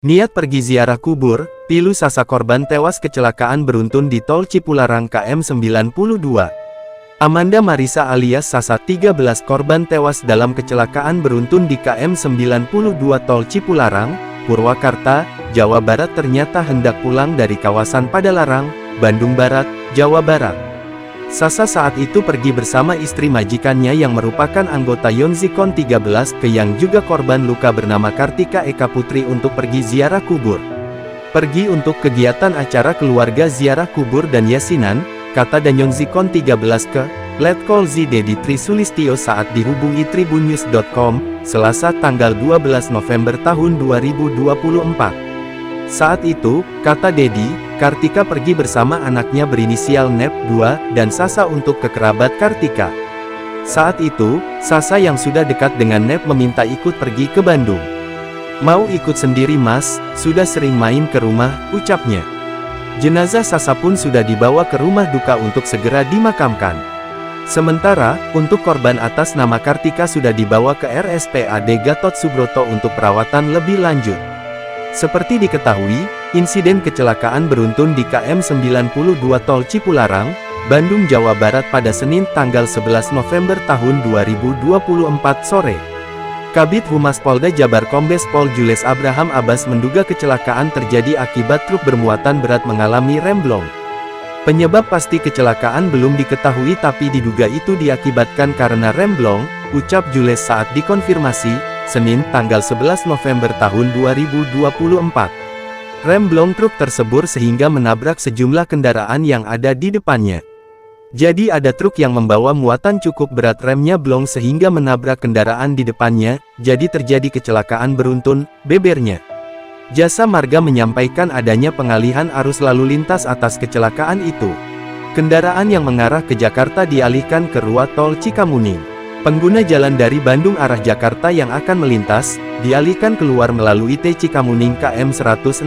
Niat pergi ziarah kubur, pilu Sasa korban tewas kecelakaan beruntun di Tol Cipularang KM 92. Amanda Marisa alias Sasa 13 korban tewas dalam kecelakaan beruntun di KM 92 Tol Cipularang, Purwakarta, Jawa Barat ternyata hendak pulang dari kawasan Padalarang, Bandung Barat, Jawa Barat. Sasa saat itu pergi bersama istri majikannya yang merupakan anggota Yonzikon 13 ke yang juga korban luka bernama Kartika Eka Putri untuk pergi ziarah kubur. Pergi untuk kegiatan acara keluarga ziarah kubur dan yasinan, kata Danyonzikon 13 ke Letkol Dedi Trisulistyo saat dihubungi tribunnews.com, Selasa tanggal 12 November tahun 2024. Saat itu, kata Dedi, Kartika pergi bersama anaknya berinisial NEP 2 dan Sasa untuk ke kerabat Kartika. Saat itu, Sasa yang sudah dekat dengan NEP meminta ikut pergi ke Bandung. Mau ikut sendiri mas, sudah sering main ke rumah, ucapnya. Jenazah Sasa pun sudah dibawa ke rumah duka untuk segera dimakamkan. Sementara, untuk korban atas nama Kartika sudah dibawa ke RSPAD Gatot Subroto untuk perawatan lebih lanjut. Seperti diketahui, insiden kecelakaan beruntun di KM 92 Tol Cipularang, Bandung Jawa Barat pada Senin tanggal 11 November tahun 2024 sore. Kabid Humas Polda Jabar Kombes Pol Jules Abraham Abbas menduga kecelakaan terjadi akibat truk bermuatan berat mengalami remblong. Penyebab pasti kecelakaan belum diketahui tapi diduga itu diakibatkan karena remblong, ucap Jules saat dikonfirmasi, Senin tanggal 11 November tahun 2024. Remblong truk tersebur sehingga menabrak sejumlah kendaraan yang ada di depannya. Jadi ada truk yang membawa muatan cukup berat remnya blong sehingga menabrak kendaraan di depannya, jadi terjadi kecelakaan beruntun, bebernya. Jasa Marga menyampaikan adanya pengalihan arus lalu lintas atas kecelakaan itu. Kendaraan yang mengarah ke Jakarta dialihkan ke ruas tol Cikamuning. Pengguna jalan dari Bandung arah Jakarta yang akan melintas, dialihkan keluar melalui T Cikamuning KM 116.